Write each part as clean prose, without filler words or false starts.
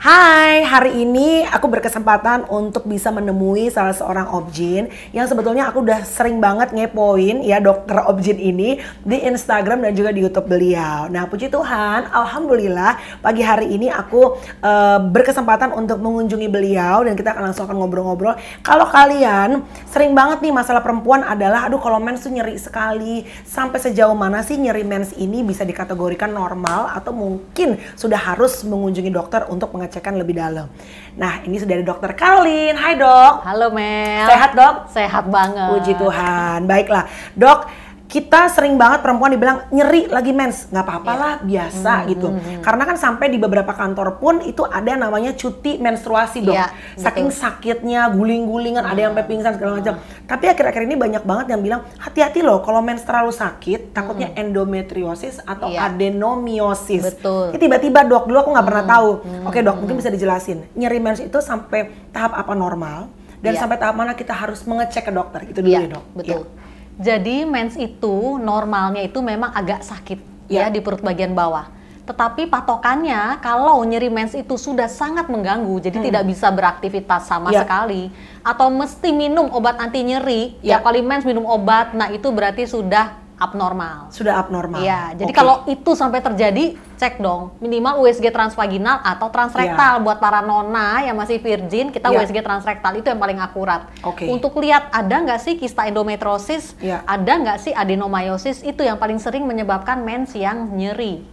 Hai, hari ini aku berkesempatan untuk bisa menemui salah seorang objin yang sebetulnya aku udah sering banget ngepoin ya dokter objin ini di Instagram dan juga di YouTube beliau. Nah, puji Tuhan, alhamdulillah pagi hari ini aku berkesempatan untuk mengunjungi beliau dan kita akan langsung ngobrol-ngobrol. Kalau kalian sering banget nih masalah perempuan adalah aduh kalau mens tuh nyeri sekali, sampai sejauh mana sih nyeri mens ini bisa dikategorikan normal atau mungkin sudah harus mengunjungi dokter untuk mengecekkan lebih dalam. Nah, ini sudah ada Dokter Karlin. Hai dok. Halo Mel. Sehat dok? Sehat banget. Puji Tuhan. Baiklah dok, kita sering banget perempuan dibilang nyeri lagi mens. Nggak apa-apa lah, biasa gitu. Karena kan sampai di beberapa kantor pun itu ada namanya cuti menstruasi dok. Saking sakitnya, guling-gulingan, ada yang sampai pingsan segala macam. Tapi akhir-akhir ini banyak banget yang bilang hati-hati loh kalau mens terlalu sakit, takutnya endometriosis atau adenomiosis. Betul. Ini tiba-tiba dok, dulu aku nggak pernah tahu. Oke dok, mungkin bisa dijelasin. Nyeri mens itu sampai tahap apa normal dan sampai tahap mana kita harus mengecek ke dokter. Itu dulu ya dok. Betul. Jadi mens itu normalnya itu memang agak sakit ya di perut bagian bawah. Tetapi patokannya kalau nyeri mens itu sudah sangat mengganggu, jadi tidak bisa beraktivitas sama sekali, atau mesti minum obat anti nyeri, tiap kali mens minum obat, nah itu berarti sudah abnormal. Sudah abnormal. Ya, jadi kalau itu sampai terjadi, cek dong minimal USG transvaginal atau transrektal. Buat para nona yang masih virgin, kita USG transrektal itu yang paling akurat. Untuk lihat ada nggak sih kista endometriosis, ada nggak sih adenomyosis, itu yang paling sering menyebabkan mens yang nyeri.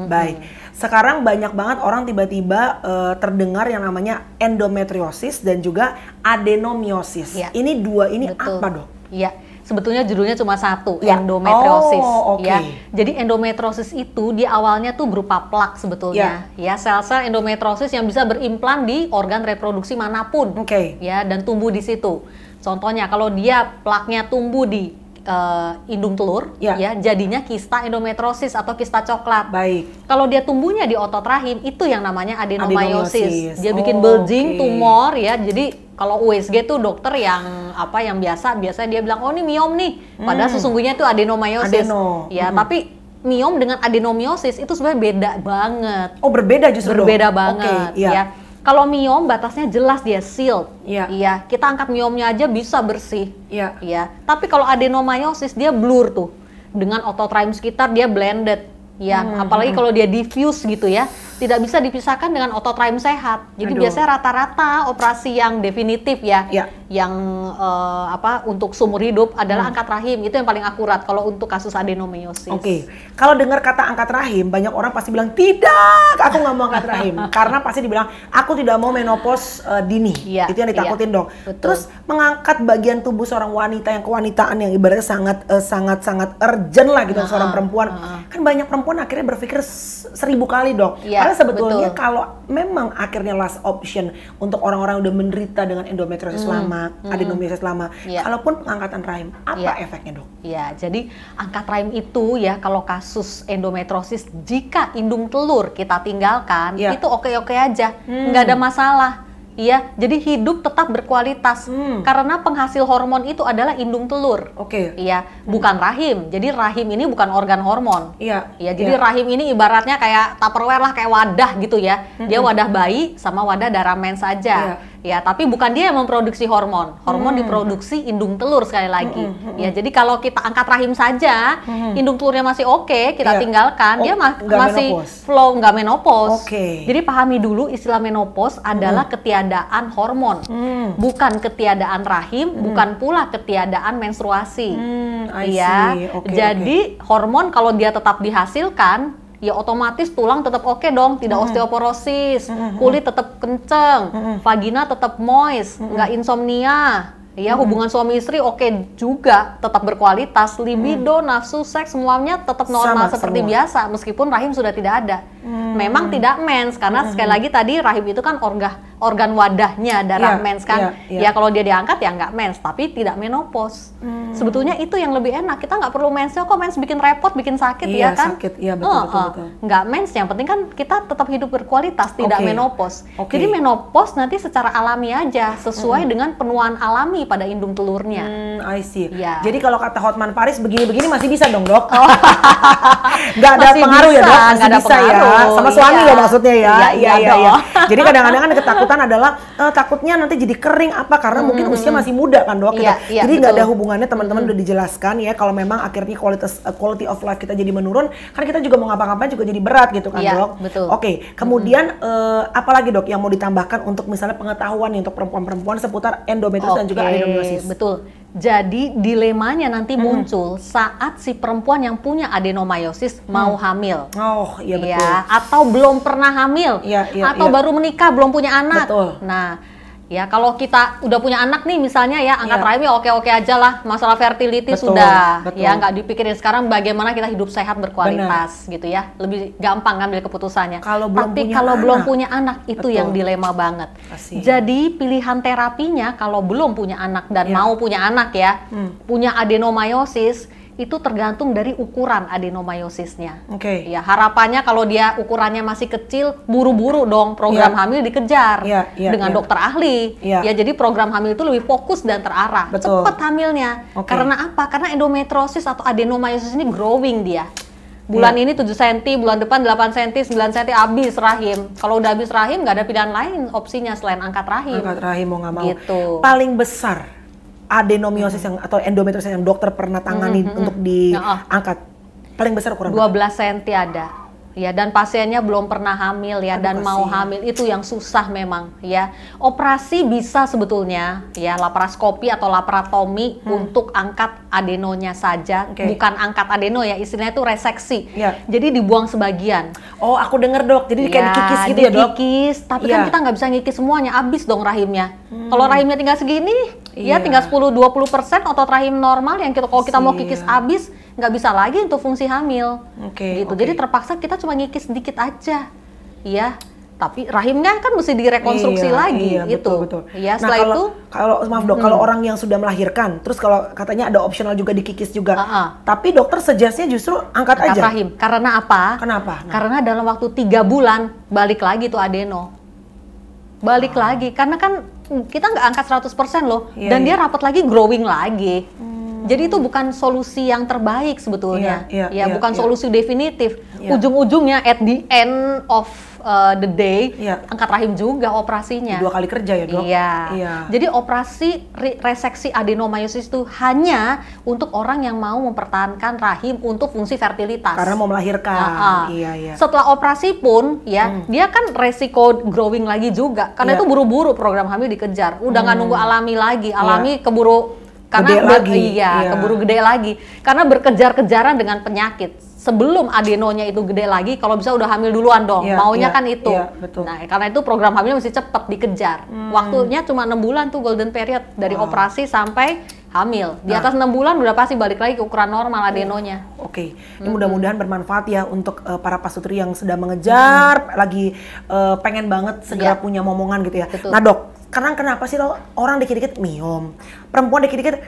Baik. Sekarang banyak banget orang tiba-tiba terdengar yang namanya endometriosis dan juga adenomyosis. Ini dua ini apa dok? Iya. Sebetulnya judulnya cuma satu, endometriosis. Ya. Jadi endometriosis itu di awalnya tuh berupa plak sebetulnya. Ya, sel-sel endometriosis yang bisa berimplan di organ reproduksi manapun. Ya, dan tumbuh di situ. Contohnya kalau dia plaknya tumbuh di indung telur, ya jadinya kista endometriosis atau kista coklat. Kalau dia tumbuhnya di otot rahim, itu yang namanya adenomyosis. Dia bikin bulging, tumor, ya. Jadi kalau USG tuh dokter yang biasa dia bilang oh ini miom nih, padahal sesungguhnya itu adenomyosis. Ya, tapi miom dengan adenomyosis itu sebenarnya beda banget. Oh, berbeda justru. Berbeda banget, ya. Kalau miom batasnya jelas dia sealed. Iya, kita angkat miomnya aja bisa bersih. Iya. Tapi kalau adenomyosis dia blur tuh. Dengan otot rahim sekitar dia blended. Ya, apalagi kalau dia diffuse gitu ya. Tidak bisa dipisahkan dengan otot rahim sehat. Jadi biasanya rata-rata operasi yang definitif yang untuk seumur hidup adalah angkat rahim. Itu yang paling akurat kalau untuk kasus adenomyosis. Kalau dengar kata angkat rahim, banyak orang pasti bilang tidak, aku nggak mau angkat rahim. Karena pasti dibilang aku tidak mau menopause dini. Itu yang ditakutin dong. Terus mengangkat bagian tubuh seorang wanita yang kewanitaan yang ibaratnya sangat urgent lah gitu seorang perempuan. Kan banyak perempuan akhirnya berpikir 1000 kali dok. Karena sebetulnya kalau memang akhirnya last option untuk orang-orang udah menderita dengan endometriosis lama, adenomyosis lama, kalaupun pengangkatan rahim, apa efeknya dok? Ya, jadi angkat rahim itu ya kalau kasus endometriosis jika indung telur kita tinggalkan itu oke-oke aja, nggak ada masalah. Iya, jadi hidup tetap berkualitas karena penghasil hormon itu adalah indung telur. Iya, bukan rahim. Jadi rahim ini bukan organ hormon. Jadi rahim ini ibaratnya kayak Tupperware lah, kayak wadah gitu ya. Dia wadah bayi sama wadah darah mens saja. Ya, tapi bukan dia yang memproduksi hormon. Hormon diproduksi indung telur sekali lagi. Ya, jadi kalau kita angkat rahim saja, indung telurnya masih oke, kita tinggalkan, dia masih flow, nggak menopause. Jadi pahami dulu istilah menopause adalah ketiadaan hormon, bukan ketiadaan rahim, bukan pula ketiadaan menstruasi. Jadi hormon kalau dia tetap dihasilkan, ya otomatis tulang tetap oke dong, tidak osteoporosis, kulit tetap kenceng, vagina tetap moist, nggak insomnia, ya hubungan suami istri oke juga, tetap berkualitas, libido, nafsu seks semuanya tetap normal seperti biasa, meskipun rahim sudah tidak ada. Memang tidak mens karena sekali lagi tadi rahim itu kan organ wadahnya darah mens kan. Ya kalau dia diangkat ya nggak mens, tapi tidak menopause. Sebetulnya itu yang lebih enak. Kita nggak perlu mensnya kok, mens bikin repot, bikin sakit ya kan. Betul. Nggak mens, yang penting kan kita tetap hidup berkualitas, tidak menopause. Jadi menopause nanti secara alami aja, sesuai dengan penuaan alami pada indung telurnya. I see. Ya. Jadi kalau kata Hotman Paris begini-begini masih bisa dong, Dok? Oh. Nggak ada Masih pengaruh bisa, ya, Dok? Masih nggak ada bisa ya? pengaruh. Sama suami Iya. loh maksudnya ya? Iya dong. Jadi kadang-kadang kan ketakutan adalah takutnya nanti jadi kering apa karena mungkin usia masih muda kan, Dok? Iya, iya, Jadi nggak betul. ada hubungannya, teman-teman udah dijelaskan ya kalau memang akhirnya quality of life kita jadi menurun, kan kita juga mau ngapa-ngapain juga jadi berat gitu kan, Iya, Dok? betul. Oke, kemudian apalagi, Dok, yang mau ditambahkan untuk misalnya pengetahuan nih untuk perempuan-perempuan seputar endometriosis dan juga adenomyosis? Betul. Jadi dilemanya nanti muncul saat si perempuan yang punya adenomyosis mau hamil. Oh, iya betul. Ya, atau belum pernah hamil, Iya, iya, atau iya. baru menikah belum punya anak. Betul. Nah, ya kalau kita udah punya anak nih misalnya ya angkat Iya. rahimnya oke-oke aja lah, masalah fertility Betul, sudah, betul. ya nggak dipikirin sekarang bagaimana kita hidup sehat berkualitas gitu ya, lebih gampang ngambil keputusannya. Kalau belum Tapi punya kalau anak. belum punya anak itu Betul. yang dilema banget. Kasihan. Jadi pilihan terapinya kalau belum punya anak dan Iya. mau punya anak ya, punya adenomyosis itu tergantung dari ukuran adenomyosisnya. Oke. Ya, harapannya kalau dia ukurannya masih kecil, buru-buru dong program Iya. hamil dikejar Iya, iya, dengan iya. dokter ahli. Iya. Ya, jadi program hamil itu lebih fokus dan terarah. Betul. Cepat hamilnya. Oke. Karena apa? Karena endometriosis atau adenomyosis ini growing dia. Bulan Iya. ini 7 cm, bulan depan 8 cm, 9 cm habis rahim. Kalau udah habis rahim nggak ada pilihan lain opsinya selain angkat rahim. Angkat rahim mau nggak mau. Gitu. Paling besar adenomyosis yang atau endometriosis yang dokter pernah tangani untuk diangkat, paling besar ukuran berapa? 12 cm ada. Ya, dan pasiennya belum pernah hamil ya, Aduh, dan mau kasihan. hamil itu yang susah memang ya. Operasi bisa sebetulnya ya, laparoskopi atau laparotomi untuk angkat adenonya saja, Oke. bukan angkat adeno ya, istilahnya itu reseksi. Ya. Jadi dibuang sebagian. Oh, aku denger, Dok. Jadi kayak dikikis gitu ya, Dok? Dikikis, tapi Iya. kan kita nggak bisa ngikis semuanya, habis dong rahimnya. Kalau rahimnya tinggal segini, Iya. ya tinggal 10-20% otot rahim normal yang kalau kita mau kikis Kasihan. habis, nggak bisa lagi untuk fungsi hamil. Oke, Gitu. oke. Jadi terpaksa kita cuma ngikis sedikit aja. Iya. Tapi rahimnya kan mesti direkonstruksi Iya, lagi iya, gitu. betul. Ya, Nah, setelah itu kalau maaf, Dok, kalau orang yang sudah melahirkan, terus kalau katanya ada opsional juga dikikis juga. Tapi dokter suggest-nya justru angkat angkat aja. rahim. Karena apa? Kenapa? Nah. Karena dalam waktu 3 bulan balik lagi tuh adeno. Balik lagi karena kan kita nggak angkat 100% loh, Iya, dan iya. dia rapat lagi, growing lagi. Jadi itu bukan solusi yang terbaik sebetulnya. Iya, iya, iya, Bukan iya. solusi definitif. Iya. Ujung-ujungnya at the end of the day Iya. angkat rahim juga operasinya. 2 kali kerja ya, Dok? Iya. Iya. Jadi operasi reseksi adenomyosis itu hanya untuk orang yang mau mempertahankan rahim untuk fungsi fertilitas. Karena mau melahirkan. Nah, Iya, iya. Setelah operasi pun ya, dia kan resiko growing lagi juga. Karena Iya. itu buru-buru program hamil dikejar. Udah nggak nunggu alami lagi. Alami keburu Gede lagi. Iya. keburu gede lagi. Karena berkejar-kejaran dengan penyakit. Sebelum adenonya itu gede lagi, kalau bisa udah hamil duluan dong. Iya, Maunya iya, kan itu. iya, betul. Nah, karena itu program hamilnya mesti cepet dikejar. Waktunya cuma 6 bulan tuh golden period dari operasi sampai hamil. Di atas 6 bulan udah pasti balik lagi ke ukuran normal adenonya. Oke, ini mudah-mudahan bermanfaat ya untuk para pasutri yang sedang mengejar, lagi pengen banget segera Iya. punya momongan gitu ya. Betul. Nah, Dok, karena kenapa sih orang dikit-dikit miom, perempuan dikit-dikit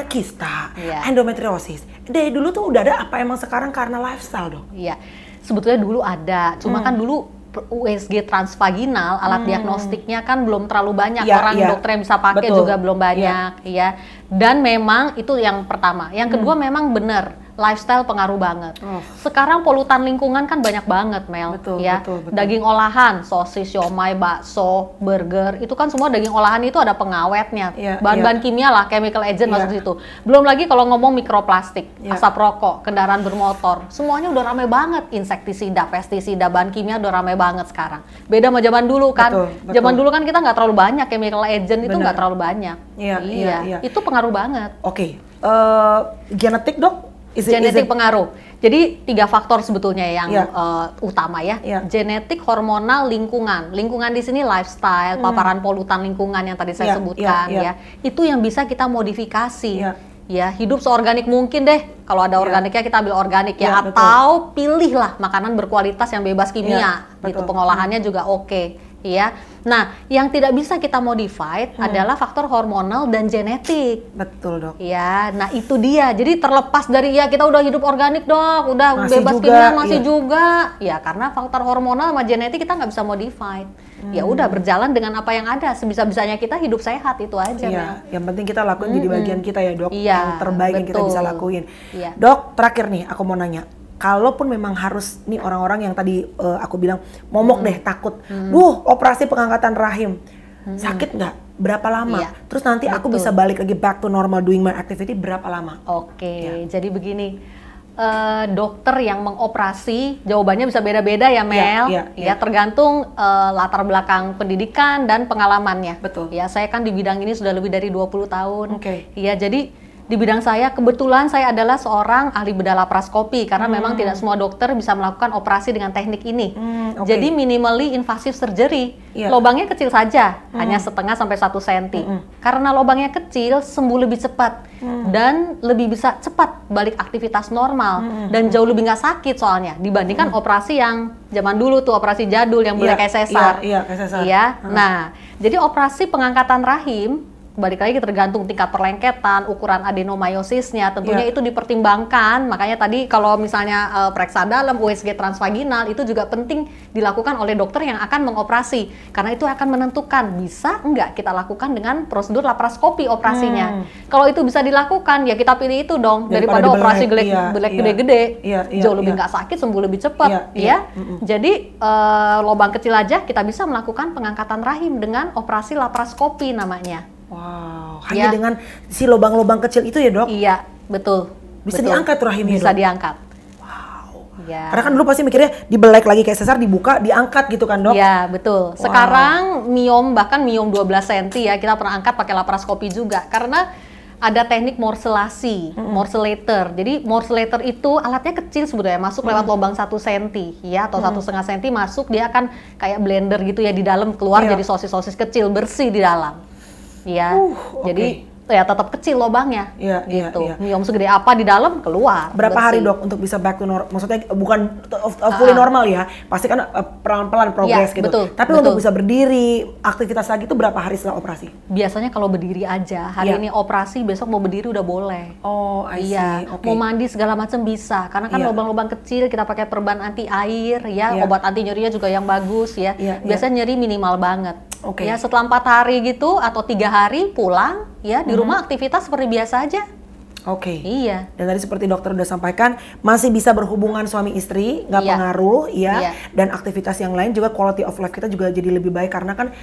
kista, Iya. endometriosis. Dari dulu tuh udah ada, apa emang sekarang karena lifestyle, Dok? Iya, sebetulnya dulu ada, cuma kan dulu USG transvaginal, alat diagnostiknya kan belum terlalu banyak, Iya, orang iya. dokter yang bisa pakai Betul. juga belum banyak, ya. Dan memang itu yang pertama. Yang kedua memang benar, lifestyle pengaruh banget. Sekarang polutan lingkungan kan banyak banget, Mel. Betul, Ya, betul, betul. daging olahan, sosis, siomay, bakso, burger, itu kan semua daging olahan itu ada pengawetnya, Iya, bahan-bahan kimia lah, chemical agent Iya. masuk situ. Belum lagi kalau ngomong mikroplastik, Iya. asap rokok, kendaraan bermotor, semuanya udah rame banget. Insektisida, pestisida, bahan kimia udah rame banget sekarang. Beda sama zaman dulu kan. Betul, betul. Zaman dulu kan kita nggak terlalu banyak chemical agent, itu Benar. nggak terlalu banyak. Iya, iya. Itu pengaruh banget. Oke, genetik, Dok? Genetik pengaruh. Jadi 3 faktor sebetulnya yang Iya. utama ya. Iya. Genetik, hormonal, lingkungan. Lingkungan di sini lifestyle, paparan polutan lingkungan yang tadi saya Iya, sebutkan iya, iya. ya. Itu yang bisa kita modifikasi. Iya. Ya, hidup seorganik mungkin deh. Kalau ada Iya. organiknya kita ambil organik Iya, ya, betul. atau pilihlah makanan berkualitas yang bebas kimia. Iya, Gitu, betul. pengolahannya juga oke. Ya. Nah, yang tidak bisa kita modify adalah faktor hormonal dan genetik. Betul, Dok. Ya, nah itu dia. Jadi terlepas dari ya kita udah hidup organik, Dok, udah Masih bebas juga, kimia masih iya. juga. Ya karena faktor hormonal sama genetik kita nggak bisa modify. Ya udah berjalan dengan apa yang ada, sebisa-bisanya kita hidup sehat itu aja. Iya, yang penting kita lakuin jadi bagian kita ya dok, Iya, yang terbaik yang kita betul. bisa lakuin. Iya. Dok, terakhir nih aku mau nanya, kalaupun memang harus nih orang-orang yang tadi aku bilang momok deh takut, operasi pengangkatan rahim, sakit nggak? Berapa lama? Iya, Terus nanti aku bisa balik lagi back to normal doing my activity berapa lama? Oke, jadi begini, dokter yang mengoperasi jawabannya bisa beda-beda ya Mel. Ya tergantung latar belakang pendidikan dan pengalamannya. Betul. Ya saya kan di bidang ini sudah lebih dari 20 tahun. Oke. Ya jadi di bidang saya kebetulan saya adalah seorang ahli bedah laparoskopi karena memang tidak semua dokter bisa melakukan operasi dengan teknik ini. Jadi minimally invasive surgery. Lubangnya kecil saja, hanya setengah sampai 1 cm. Karena lubangnya kecil, sembuh lebih cepat dan lebih bisa cepat balik aktivitas normal dan jauh lebih nggak sakit soalnya dibandingkan operasi yang zaman dulu tuh, operasi jadul yang boleh kayak sesar. Iya, kayak sesar. Nah, jadi operasi pengangkatan rahim balik lagi tergantung tingkat perlengketan, ukuran adenomyosisnya, tentunya itu dipertimbangkan. Makanya tadi kalau misalnya periksa dalam, USG transvaginal itu juga penting dilakukan oleh dokter yang akan mengoperasi, karena itu akan menentukan bisa enggak kita lakukan dengan prosedur laparoskopi operasinya. Kalau itu bisa dilakukan, ya kita pilih itu dong daripada operasi belek gede-gede, jauh lebih nggak sakit, sembuh lebih cepat, Jadi lubang kecil aja kita bisa melakukan pengangkatan rahim dengan operasi laparoskopi namanya. Wow, hanya dengan si lubang-lubang kecil itu ya dok? Iya, betul. Bisa diangkat tuh rahimnya? Bisa diangkat. Wow. Ya. Karena kan dulu pasti mikirnya dibelek lagi kayak sesar, dibuka, diangkat gitu kan dok? Iya, betul. Sekarang miom, bahkan miom 12 cm ya, kita pernah angkat pakai laparoskopi juga. Karena ada teknik morselasi, morselator. Jadi morselator itu alatnya kecil sebetulnya, masuk lewat lubang 1 cm ya, atau 1,5 cm masuk, dia akan kayak blender gitu ya di dalam, keluar jadi sosis-sosis kecil bersih di dalam. Ya, jadi ya tetap kecil lubangnya, gitu. Miom segede apa di dalam keluar. Berapa hari dok untuk bisa back to normal? Maksudnya bukan fully normal ya, pasti kan pelan-pelan progres gitu. Betul, tapi untuk bisa berdiri, aktivitas lagi itu berapa hari setelah operasi? Biasanya kalau berdiri aja, hari ini operasi, besok mau berdiri udah boleh. Oh, I see. Mau mandi segala macam bisa, karena kan lubang-lubang kecil kita pakai perban anti air, obat anti nyerinya juga yang bagus ya. Biasanya nyeri minimal banget. Ya setelah 4 hari gitu atau 3 hari pulang ya di rumah aktivitas seperti biasa aja. Iya. Dan tadi seperti dokter udah sampaikan, masih bisa berhubungan suami istri, nggak pengaruh ya. Dan aktivitas yang lain juga, quality of life kita juga jadi lebih baik, karena kan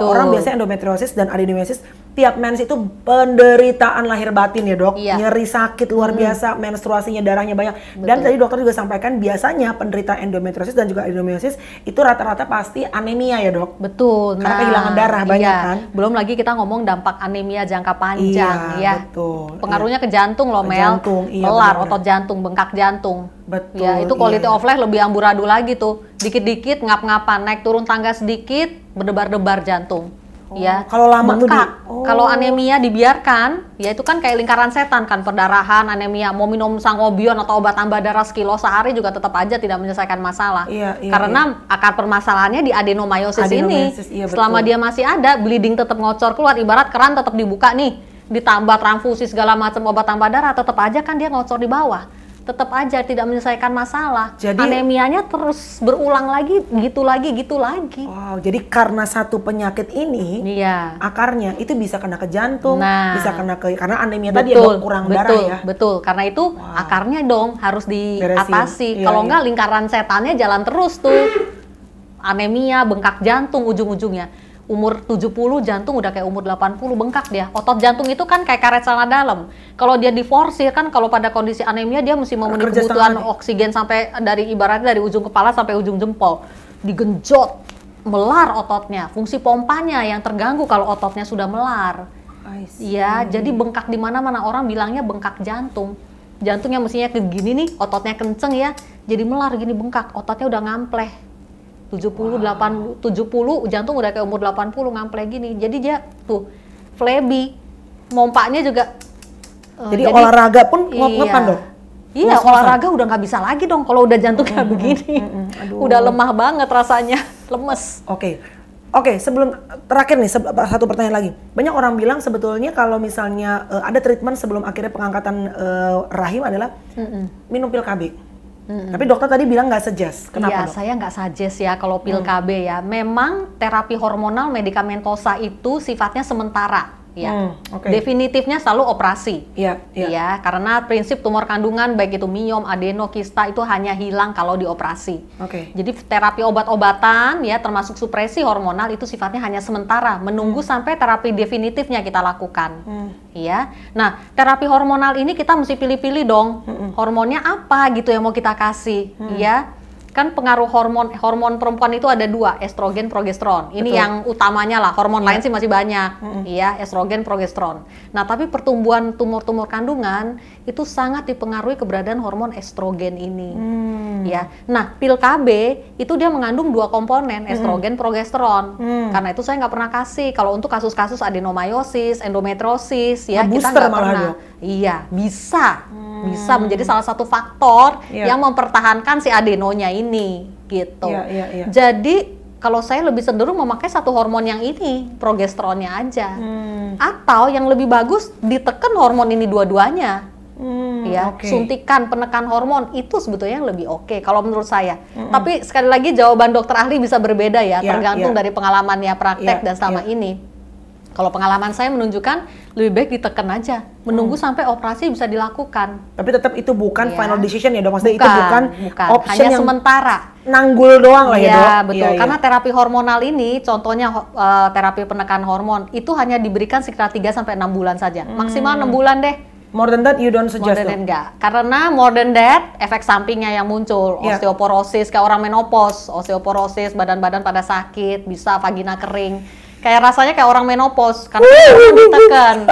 orang biasanya endometriosis dan adenomyosis tiap mens itu penderitaan lahir batin ya dok. Nyeri sakit luar biasa, menstruasinya darahnya banyak. Dan tadi dokter juga sampaikan biasanya penderita endometriosis dan juga adenomyosis itu rata-rata pasti anemia ya dok. Betul. Karena kehilangan darah banyak kan. Belum lagi kita ngomong dampak anemia jangka panjang ya. Betul. Pengaruhnya ke jantung loh Mel, melar otot jantung, bengkak jantung. Betul. Ya itu quality of life lebih amburadul lagi tuh. Dikit-dikit ngap-ngapan, naik turun tangga sedikit, berdebar-debar jantung. Ya, kalau lama bengkak. Kalau anemia dibiarkan, ya itu kan kayak lingkaran setan kan, perdarahan, anemia. Mau minum sangobion atau obat tambah darah sekilo sehari juga tetap aja tidak menyelesaikan masalah. Karena akar permasalahannya di adenomyosis ini. Selama dia masih ada, bleeding tetap ngocor keluar, ibarat keran tetap dibuka nih, ditambah transfusi segala macam obat tambah darah, tetap aja kan dia ngocor di bawah. Tetap aja tidak menyelesaikan masalah. Jadi anemianya terus berulang lagi, gitu lagi. Wow, jadi karena satu penyakit ini, akarnya itu bisa kena ke jantung, bisa kena ke, karena anemia tadi ya kurang darah ya. Betul, karena itu akarnya dong harus diatasi. Kalau enggak lingkaran setannya jalan terus tuh. Anemia, bengkak jantung ujung-ujungnya. Umur 70 jantung udah kayak umur 80, bengkak dia. Otot jantung itu kan kayak karet celana dalam. Kalau dia diforsir kan, kalau pada kondisi anemia dia mesti memenuhi kebutuhan oksigen sampai ibaratnya dari ujung kepala sampai ujung jempol. Digenjot, melar ototnya. Fungsi pompanya yang terganggu kalau ototnya sudah melar. Iya, jadi bengkak di mana-mana, orang bilangnya bengkak jantung. Jantungnya mestinya gini nih, ototnya kenceng ya. Jadi melar gini, bengkak, ototnya udah ngampleh. 70 jantung udah kayak umur 80 ngampleh gini. Jadi dia tuh flabby, mompanya juga jadi olahraga pun ngepan dok? Iya, olahraga udah nggak bisa lagi dong kalau udah jantungnya begini. Udah lemah banget rasanya, lemes. Oke, sebelum terakhir nih satu pertanyaan lagi. Banyak orang bilang sebetulnya kalau misalnya ada treatment sebelum akhirnya pengangkatan rahim adalah minum pil KB. Tapi dokter tadi bilang nggak suggest. Kenapa Iya, dok? saya nggak suggest ya kalau pil KB ya. Memang terapi hormonal medikamentosa itu sifatnya sementara. Ya, definitifnya selalu operasi. Iya, ya, karena prinsip tumor kandungan baik itu miom, adeno, kista itu hanya hilang kalau dioperasi. Jadi terapi obat-obatan ya, termasuk supresi hormonal itu sifatnya hanya sementara, menunggu sampai terapi definitifnya kita lakukan. Ya, nah terapi hormonal ini kita mesti pilih-pilih dong, hormonnya apa gitu yang mau kita kasih, ya. Kan pengaruh hormon perempuan itu ada 2, estrogen, progesteron. Ini yang utamanya lah, hormon lain sih masih banyak, ya, estrogen, progesteron. Nah, tapi pertumbuhan tumor-tumor kandungan itu sangat dipengaruhi keberadaan hormon estrogen ini, ya. Nah, pil KB itu dia mengandung 2 komponen, estrogen, progesteron. Karena itu saya nggak pernah kasih. Kalau untuk kasus-kasus adenomyosis, endometriosis, ya kita nggak pernah. Iya, bisa menjadi salah satu faktor yang mempertahankan si adenonya ini gitu. Jadi kalau saya lebih cenderung memakai satu hormon yang ini, progesteronnya aja. Atau yang lebih bagus ditekan hormon ini dua-duanya. Suntikan penekan hormon itu sebetulnya yang lebih oke kalau menurut saya. Tapi sekali lagi jawaban dokter ahli bisa berbeda ya, tergantung dari pengalamannya praktek dan selama ini. Kalau pengalaman saya menunjukkan lebih baik ditekan aja, menunggu sampai operasi bisa dilakukan. Tapi tetap itu bukan final decision ya dok, maksudnya itu bukan option hanya yang sementara. Nanggul doang lah ya dok. Iya betul, karena terapi hormonal ini, contohnya terapi penekan hormon, itu hanya diberikan sekitar 3-6 bulan saja, maksimal 6 bulan deh. More than that you don't suggest? More than that enggak, karena more than that efek sampingnya yang muncul, osteoporosis kayak orang menopause, osteoporosis, badan-badan pada sakit, bisa vagina kering. Kayak rasanya kayak orang menopause karena ditekan.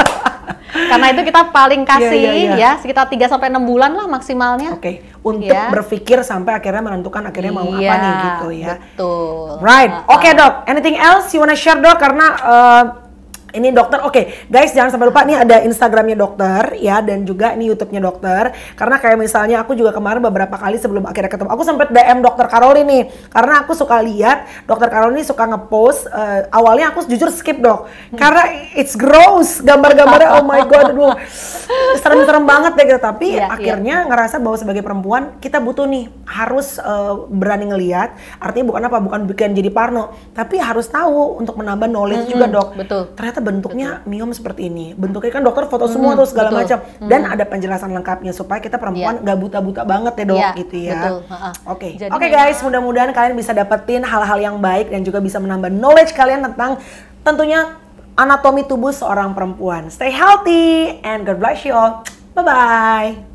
Karena itu kita paling kasih ya sekitar 3-6 bulan lah maksimalnya. Untuk berpikir sampai akhirnya menentukan akhirnya mau apa nih gitu ya. Betul. Right. Dok, anything else you wanna share dok, karena ini dokter, guys jangan sampai lupa nih ada Instagramnya dokter ya, dan juga ini YouTube-nya dokter. Karena kayak misalnya aku juga kemarin beberapa kali sebelum akhirnya ketemu, aku sempet DM dokter Karoli nih, karena aku suka lihat dokter Karoli ini suka ngepost. Awalnya aku jujur skip dok, karena it's gross, gambar-gambarnya oh my god, aduh serem-serem banget deh gitu. Tapi akhirnya ngerasa bahwa sebagai perempuan kita butuh nih, harus berani ngelihat. Artinya bukan apa, bukan bikin jadi parno, tapi harus tahu untuk menambah knowledge juga dok. Betul. Ternyata bentuknya miom seperti ini, bentuknya kan dokter foto semua tuh segala macam, dan ada penjelasan lengkapnya supaya kita perempuan gak buta-buta banget ya dok gitu ya. Oke guys, mudah-mudahan kalian bisa dapetin hal-hal yang baik dan juga bisa menambah knowledge kalian tentang tentunya anatomi tubuh seorang perempuan. Stay healthy and God bless you all. Bye bye.